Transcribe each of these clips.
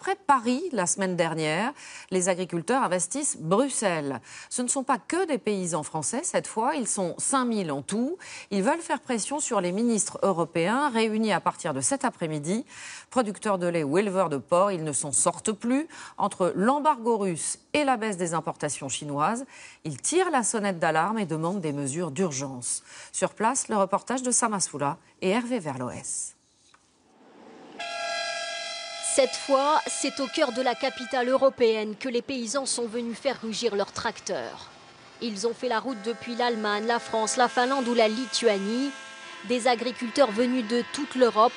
Après Paris, la semaine dernière, les agriculteurs investissent Bruxelles. Ce ne sont pas que des paysans français, cette fois, ils sont 5000 en tout. Ils veulent faire pression sur les ministres européens réunis à partir de cet après-midi. Producteurs de lait ou éleveurs de porc, ils ne s'en sortent plus. Entre l'embargo russe et la baisse des importations chinoises, ils tirent la sonnette d'alarme et demandent des mesures d'urgence. Sur place, le reportage de Sam Assoula et Hervé Verloès. Cette fois, c'est au cœur de la capitale européenne que les paysans sont venus faire rugir leurs tracteurs. Ils ont fait la route depuis l'Allemagne, la France, la Finlande ou la Lituanie. Des agriculteurs venus de toute l'Europe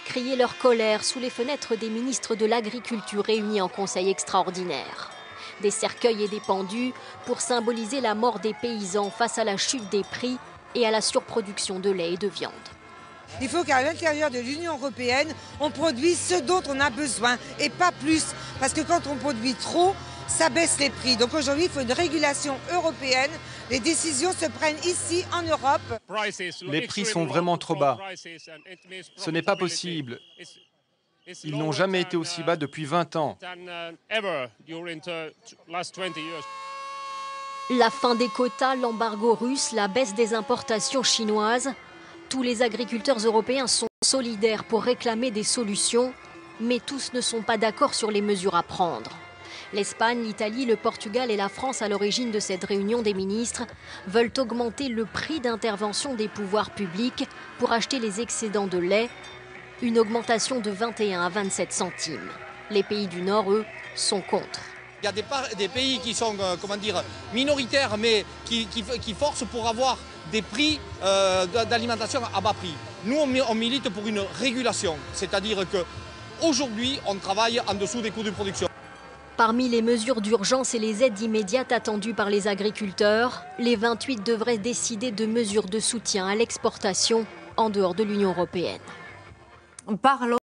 criaient leur colère sous les fenêtres des ministres de l'Agriculture réunis en conseil extraordinaire. Des cercueils et des pendus pour symboliser la mort des paysans face à la chute des prix et à la surproduction de lait et de viande. Il faut qu'à l'intérieur de l'Union européenne, on produise ce dont on a besoin et pas plus. Parce que quand on produit trop, ça baisse les prix. Donc aujourd'hui, il faut une régulation européenne. Les décisions se prennent ici, en Europe. Les prix sont vraiment trop bas. Ce n'est pas possible. Ils n'ont jamais été aussi bas depuis 20 ans. La fin des quotas, l'embargo russe, la baisse des importations chinoises. Tous les agriculteurs européens sont solidaires pour réclamer des solutions, mais tous ne sont pas d'accord sur les mesures à prendre. L'Espagne, l'Italie, le Portugal et la France, à l'origine de cette réunion des ministres, veulent augmenter le prix d'intervention des pouvoirs publics pour acheter les excédents de lait, une augmentation de 21 à 27 centimes. Les pays du Nord, eux, sont contre. Il y a des pays qui sont minoritaires, mais qui forcent pour avoir des prix d'alimentation à bas prix. Nous, on milite pour une régulation, c'est-à-dire qu'aujourd'hui, on travaille en dessous des coûts de production. Parmi les mesures d'urgence et les aides immédiates attendues par les agriculteurs, les 28 devraient décider de mesures de soutien à l'exportation en dehors de l'Union européenne. Parlons